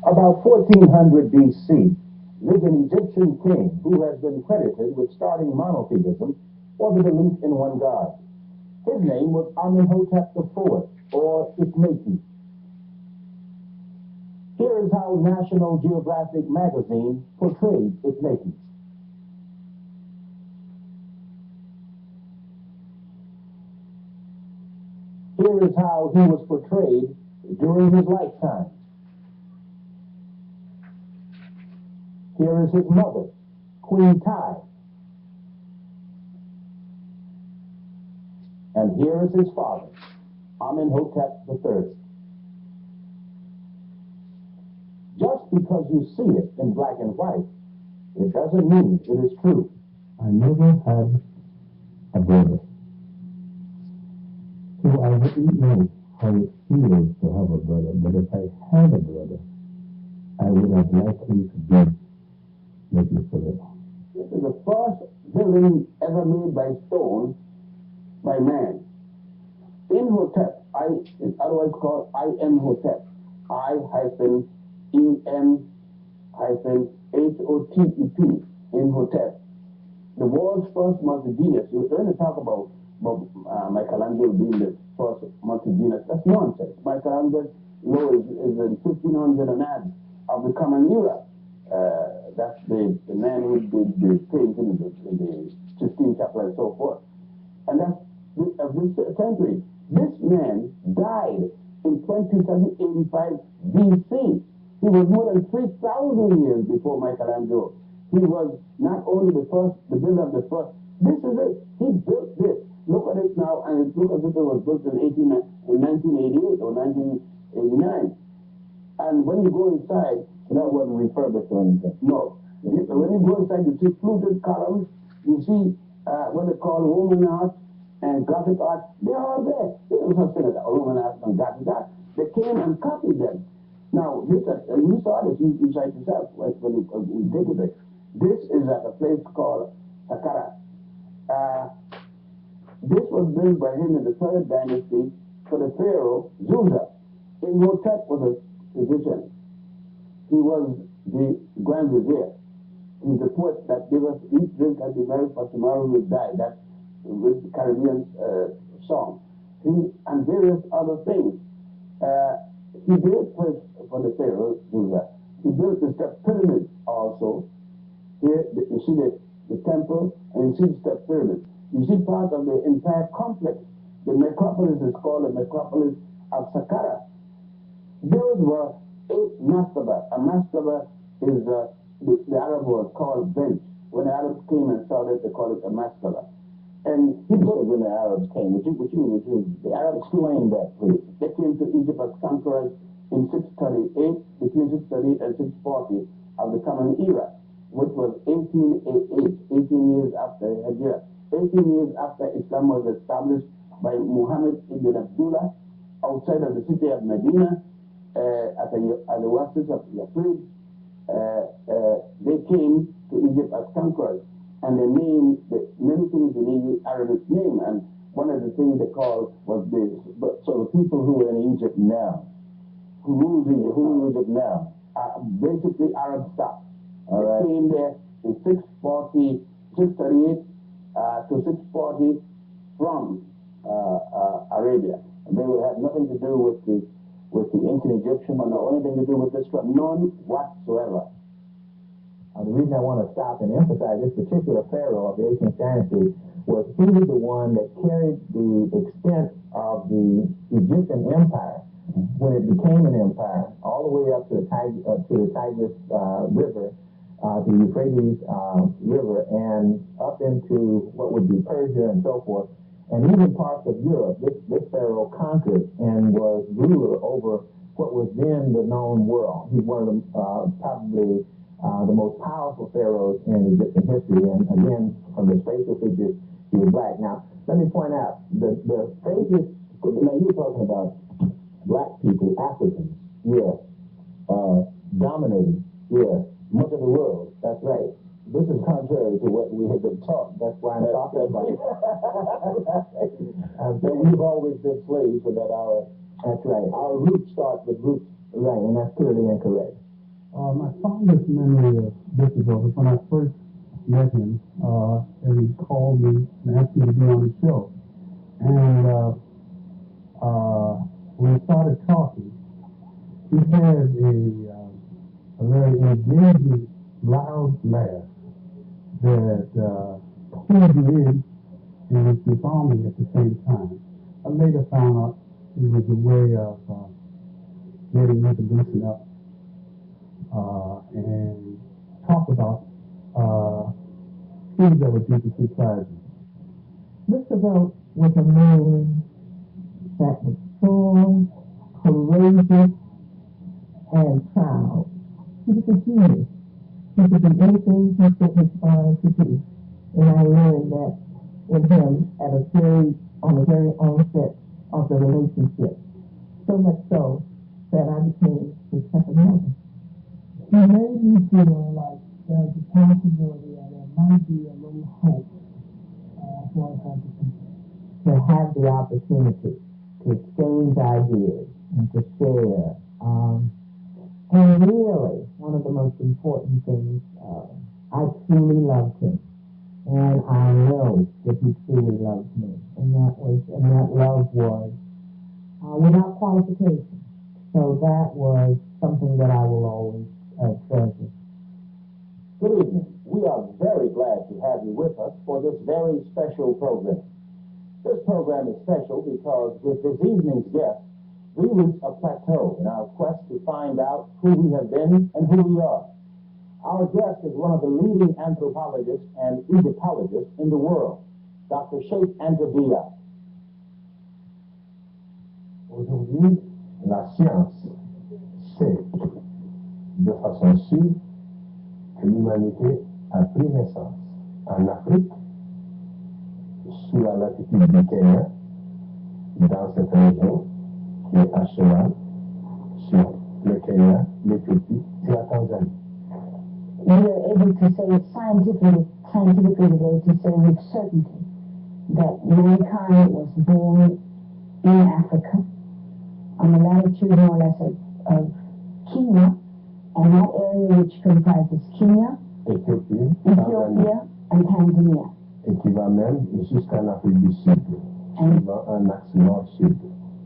About 1400 BC, lived an Egyptian king who has been credited with starting monotheism, or the belief in one God. His name was Amenhotep IV, or Ikmeti. Here is how National Geographic magazine portrayed Ikmeti. Here is how he was portrayed during his lifetime. Here is his mother, Queen Tai. And here is his father, Amenhotep III. Just because you see it in black and white, it doesn't mean it is true. I never had a brother, so I wouldn't know how it feels to have a brother. But if I had a brother, I would have likely to be making for it. This is the first building ever made by stone by man. Imhotep, is otherwise called Imhotep, I-M-H-O-T-E-P, Imhotep. The world's first multi-genius. We're going to talk about Michelangelo being the first multi-genius. That's nonsense. Michelangelo is in 1500 and odd of the Common Era. That's the man who did the painting in the Sistine Chapel and so forth. And that's of this century. This man died in 2785 BC. He was more than 3,000 years before Michelangelo. He was not only the builder of the first. This is it. He built this. Look at it now, and look as if it was built in 1988 or 1989. And when you go inside, that wasn't refurbished or anything. No. When you go inside, you see fluted columns. You see what they call Roman art and Gothic art. They're all there. There was nothing as Roman art and Gothic art. They came and copied them. Now, you saw this inside yourself when we did it. This is at a place called Saqqara. This was built by him in the 3rd dynasty for the pharaoh Zusa. Imhotep was a physician. He was the Grand Vizier. He's the poet that gave us eat, drink, and be merry, for tomorrow we'll die. That's with the Caribbean song. And various other things. He did place for the pharaoh Zusa. He built the step pyramid also. Here you see the temple, and you see the step pyramid. You see part of the entire complex. The necropolis is called the necropolis of Saqqara. Those were 8 mastaba. A mastaba is the Arab word called bench. When the Arabs came and saw it, they called it a mastaba. And he said when the Arabs came, the Arabs claimed that place. They came to Egypt as conquerors in 638, between 638 and 640 of the Common Era, which was 1888, 18 years after Hijrah. 18 years after Islam was established by Muhammad ibn Abdullah outside of the city of Medina, at the oasis of Yathrib. They came to Egypt as conquerors, and they named many things in the Arabic name, and one of the things they called was this. So the people who are in Egypt now, who rule Egypt now, are basically Arab stock. They came there in 638 to 640 from Arabia. And they would have nothing to do with the ancient Egyptian, or no anything to do with this one, none whatsoever. The reason I want to stop and emphasize this particular pharaoh of the 18th dynasty was he was the one that carried the extent of the Egyptian empire when it became an empire, all the way up to the Tigris River, the Euphrates River, and up into what would be Persia and so forth, and even parts of Europe. This pharaoh conquered and was ruler over what was then the known world. He's one of the probably the most powerful pharaohs in Egyptian history, and again, from the facial features, he was black. Now, let me point out, the faces, now you're talking about black people, Africans, yes, dominating, yes, much of the world, that's right. This is contrary to what we have been taught. That's why I'm talking about it. So we've always been slaves, so that that's right. Our roots start with roots. Right, and that's clearly incorrect. My fondest memory of Listervelt is when I first met him, and he called me and asked me to be on the show. And when we started talking, he had a very engaging, loud laugh that pulled you in and was disarming at the same time. I later found out it was a way of getting me to loosen up and talk about things that were deeply tragic. Listervelt was a man that was strong, courageous, and proud. He was a genius. He could do anything he set his mind to do. And I learned that in him on the very onset of the relationship. So much so that I became his second mother. He made me feel like there's a possibility that there might be a little hope for us as a people. To have the opportunity to exchange ideas and to share. And really, one of the most important things, I truly loved him. And I know that he truly loved me. And that love was without qualification. So that was something that I will always treasure. Good evening. We are very glad to have you with us for this very special program. This program is special because with this evening's guest, we reach a plateau in our quest to find out who we have been and who we are. Our guest is one of the leading anthropologists and Egyptologists in the world, Dr. Sheikh Anta Diop. Aujourd'hui, la science sait de façon sûre que l'humanité a pris naissance en Afrique, sous la latitude du Kenya, dans cette région qui est à cheval sur le Kenya, l'Éthiopie et la Tanzanie. We are able to say scientifically today, to say with certainty that mankind was born in Africa on the latitude more or less of Kenya, and that area which comprises Kenya, Ethiopia, and Tanzania. Et qui va même jusqu'en Afrique du Sud, suivant un axe nord-sud.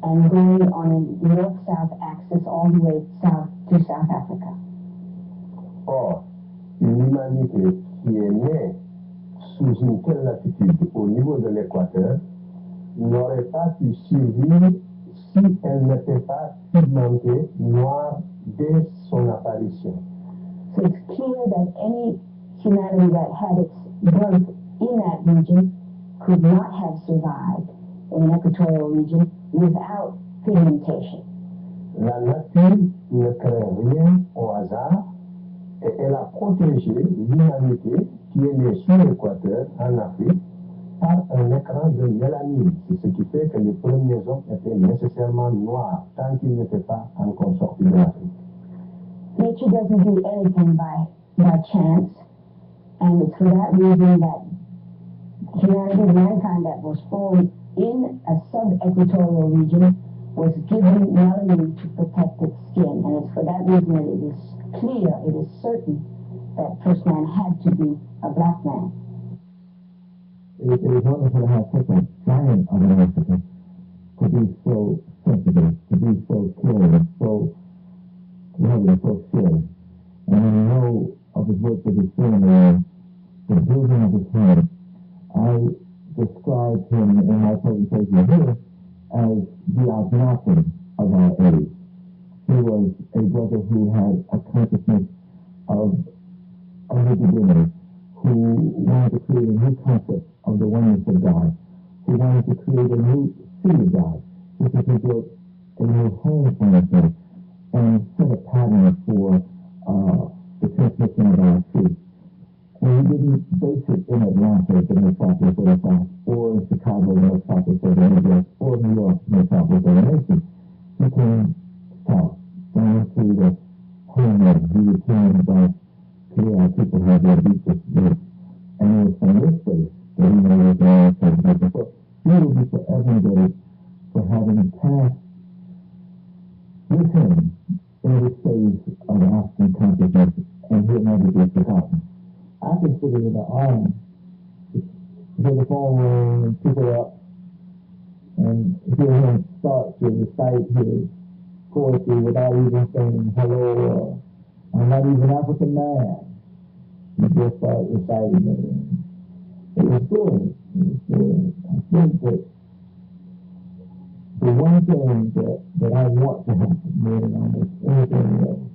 And going on a north-south axis all the way south to South Africa. Or, une humanité qui est née sous une telle latitude au niveau de l'équateur n'aurait pas pu survivre si elle n'était pas pigmentée noire dès son apparition. So it's clear that any humanity that had its birth in that region could not have survived in an equatorial region without pigmentation. La nature ne crée rien au hasard et elle a protégé l'humanité qui est née sous l'équateur en Afrique par un écran de mélanine. C'est ce qui fait que les premiers hommes étaient nécessairement noirs tant qu'ils n'étaient pas encore sortis de l'Afrique. Nature doesn't do anything by chance, and it's for that reason that humanity, mankind that was born in a sub-equatorial region was given melanin to protect its skin, and it's for that reason that it is clear, it is certain that first man had to be a black man. It is wonderful to have such a giant of an Africa to be so sensitive, to be so caring, so loving, so sure. And I know of his work that he's doing around the building of his home. I described him in my presentation here as the Akhenaten of our age. He was a brother who had a consciousness of the beginning, who wanted to create a new concept of the oneness of God, who wanted to create a new city of God, which is to build a new home for himself, and set a pattern for the transmission of our truth. And he didn't base it in Atlanta, the metropolis of the South, or in Chicago, the metropolis of the Midwest, or New York, the metropolis of the nation. He came south, down to the homeland. He returned back to where our people have their deepest roots. And it was from this place that he made his own transmission. So he will be forever indebted for having passed with him in this phase of lasting consciousness, and he'll never be forgotten. I consider it an honor to hear the phone ring and pick it up and hear him start to recite his poetry without even saying hello or I'm not even African man. He just started reciting it. It was good. I think that the one thing that I want to happen more than almost anything else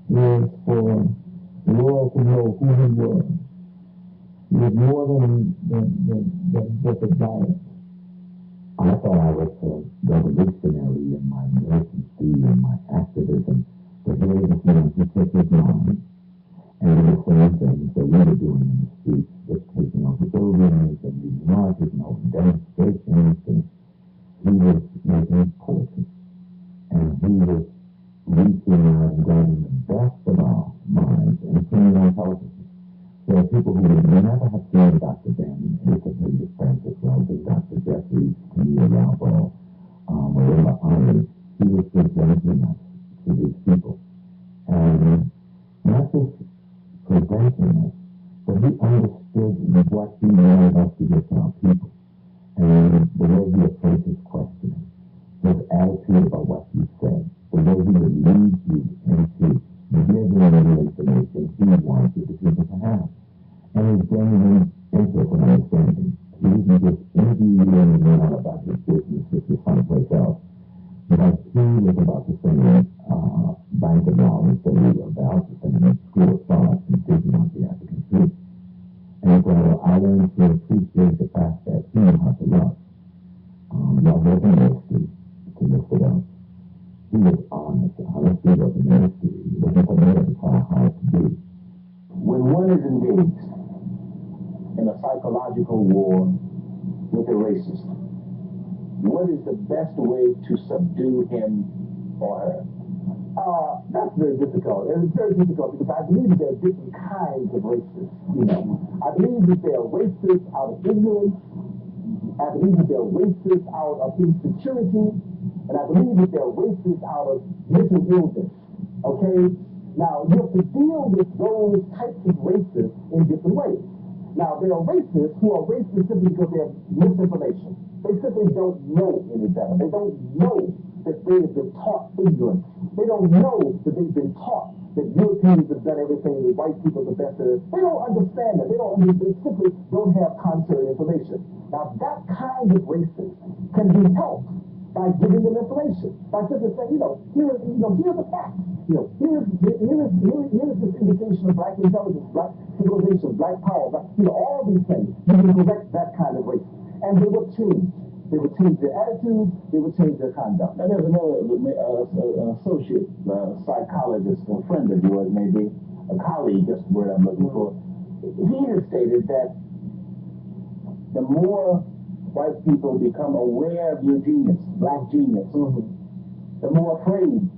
is for the world to know who he was. He was more than just a giant. I thought I was a revolutionary in my militancy and my activism, but here was one who took his mind and did the same things that we were doing in the streets, just taking over buildings and leading marches and holding demonstrations, and he was making poetry. And he was reaching out and grabbing the best of our minds and putting it on television. There are people who would never have seen Dr. Ben, Wikipedia Francis Wells, Dr. Jeffries, Camille Yabo, Marilla Army. He was presenting us to these people. And not just presenting us, but he understood what he wanted us to get to our people. And the way he approaches questioning, his attitude about what he said, the way he would lead you into giving the information he wanted the people to have. And he's bringing in interest and understanding. He didn't just interview you and learn all about his business, which is someplace else. But he was about to send me Bank of Knowledge, so we were about to send me School of Thought and thinking about the African truth. And so I learned to appreciate the fact that he knew how to love. Love wasn't ministry, to lift it up. He was honest. Honesty was a ministry. He wasn't permitted to try hard to be. When one is engaged in a psychological war with a racist, what is the best way to subdue him or her? That's very difficult. And it's very difficult because I believe there are different kinds of racists. I believe that there are racists out of ignorance. I believe that there are racists out of insecurity. And I believe that there are racists out of mental illness. Okay? Now, you have to deal with those types of racists in different ways. Now, there are racists who are racist simply because they have misinformation. They simply don't know any better. They don't know that they have been taught ignorance. They don't know that they've been taught that Europeans have done everything, that white people are the best at it. They don't understand that. They simply don't have contrary information. Now, that kind of racist can be helped by giving them information, by simply saying, here's the facts. Here's this indication of black intelligence, black civilization, black power, all these things. You can correct that kind of racism. And they will change. They will change their attitudes, they will change their conduct. And there's another an associate psychologist, a friend of yours, maybe, a colleague, that's the word I'm looking for. He has stated that the more white people become aware of your genius, black genius, the more afraid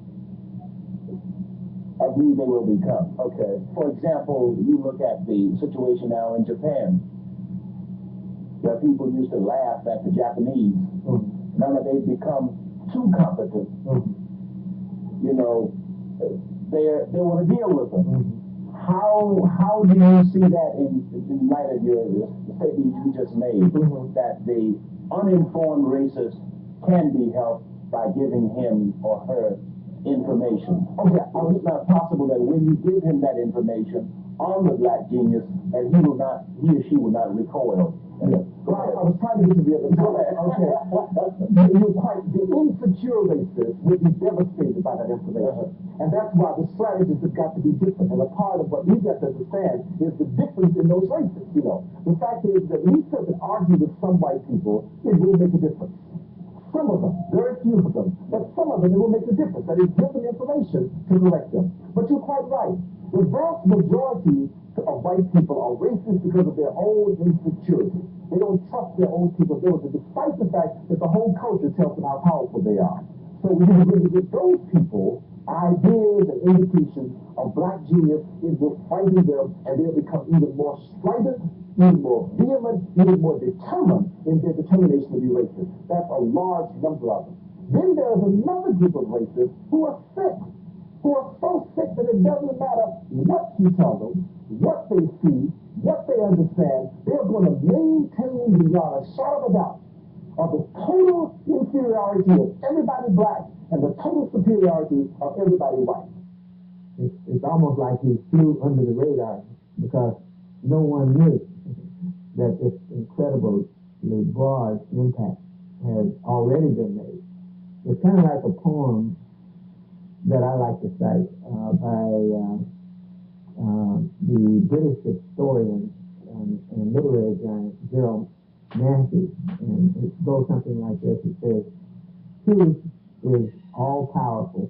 of you they will become. Okay. For example, you look at the situation now in Japan, where people used to laugh at the Japanese. Now that they've become too competent, they want to deal with them. How do you see that in light of your statement you just made, that the uninformed racist can be helped by giving him or her information? Okay, it's not possible that when you give him that information on the black genius, that he or she will not recoil. Right, I was trying to get to the other side. Okay. You're quite, the insecure racists would be devastated by that information. And that's why the strategies have got to be different. And a part of what we got to understand is the difference in those races, The fact is that we could argue with some white people, it will make a difference. Some of them, very few of them, but some of them, it will make a difference. That is, give them information to correct them. But you're quite right. The vast majority of white people are racist because of their own insecurity. They don't trust their own people's ability, despite the fact that the whole culture tells them how powerful they are. So when you begin to give those people ideas and indications of black genius, it will frighten them, and they'll become even more strident, even more vehement, even more determined in their determination to be racist. That's a large number of them. Then there's another group of racists who are sick. who are so sick that it doesn't matter what you tell them, what they see, what they understand, they're going to maintain beyond a shadow of a doubt of the total inferiority of everybody black and the total superiority of everybody white. It's almost like he flew under the radar because no one knew that this incredibly broad impact had already been made. It's kind of like a poem that I like to cite by the British historian and literary giant Gerald Massey, and it goes something like this. It says, "Truth is all-powerful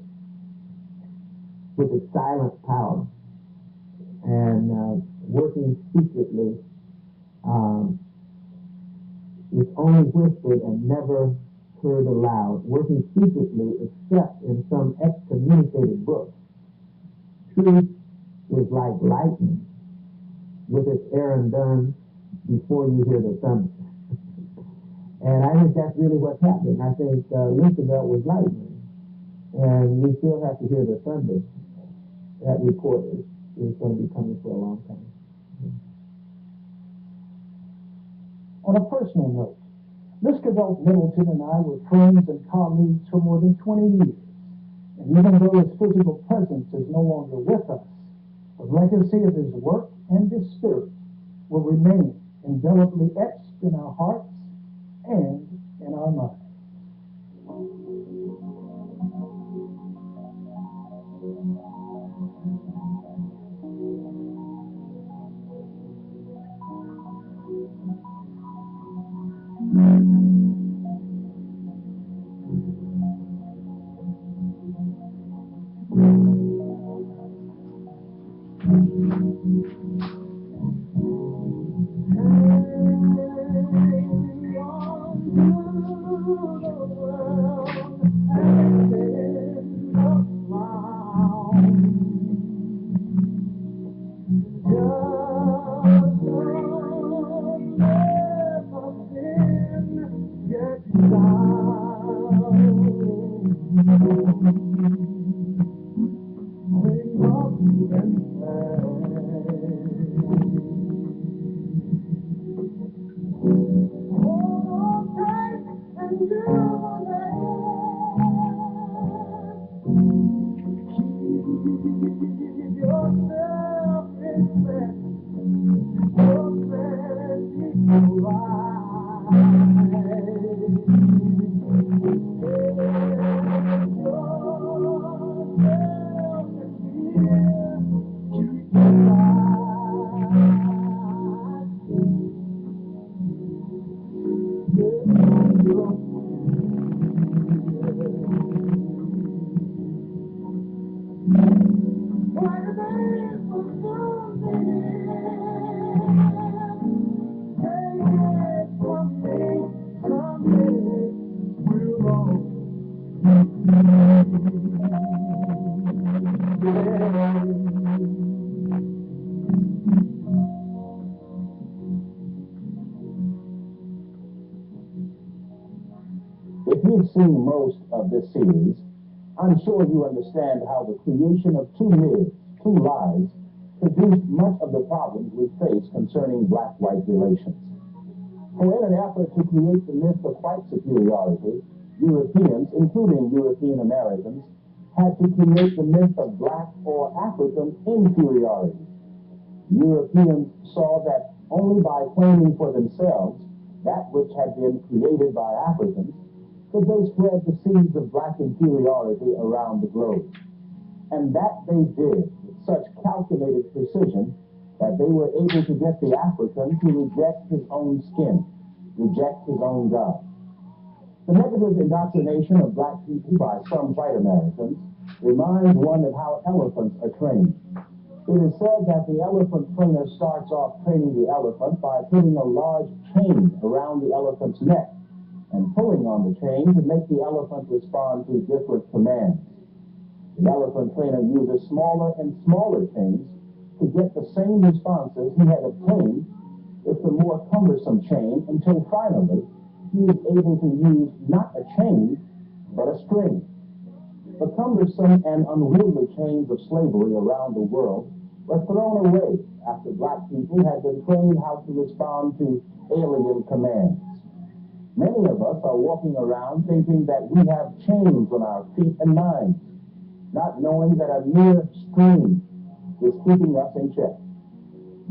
with its silent power, and working secretly, it's only whispered and never heard aloud, working secretly except in some excommunicated book. Truth is like lightning, with its errand done before you hear the thunder." And I think that's really what's happening. I think Listervelt was lightning, and we still have to hear the thunder. That report is going to be coming for a long time. On a personal note, Listervelt, Middleton, and I were friends and colleagues for more than 20 years. And even though his physical presence is no longer with us, the legacy of his work and his spirit will remain indelibly etched in our hearts and in our minds. If you've seen most of this series, I'm sure you understand how the creation of two myths, two lies, produced much of the problems we face concerning black-white relations. For in an effort to create the myth of white superiority, Europeans, including European Americans, had to create the myth of black or African inferiority. Europeans saw that only by claiming for themselves that which had been created by Africans could they spread the seeds of black inferiority around the globe. And that they did with such calculated precision that they were able to get the African to reject his own skin, reject his own God. The negative indoctrination of black people by some white Americans reminds one of how elephants are trained. It is said that the elephant trainer starts off training the elephant by putting a large chain around the elephant's neck and pulling on the chain to make the elephant respond to different commands. The elephant trainer uses smaller and smaller chains to get the same responses he had obtained with the more cumbersome chain until finally he is able to use not a chain, but a string. The cumbersome and unwieldy chains of slavery around the world were thrown away after black people had been trained how to respond to alien commands. Many of us are walking around thinking that we have chains on our feet and minds, not knowing that a mere string is keeping us in check.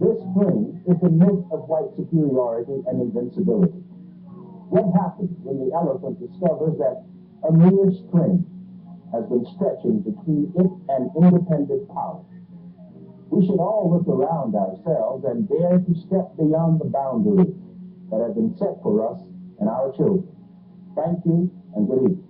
This string is the myth of white superiority and invincibility. What happens when the elephant discovers that a mere string has been stretching between it and independent power? We should all look around ourselves and dare to step beyond the boundaries that have been set for us and our children. Thank you and good evening.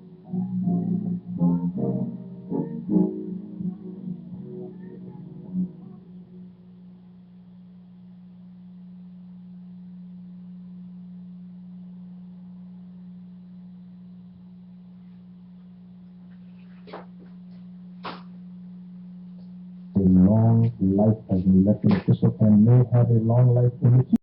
A long life as an elected official and may have a long life in the future.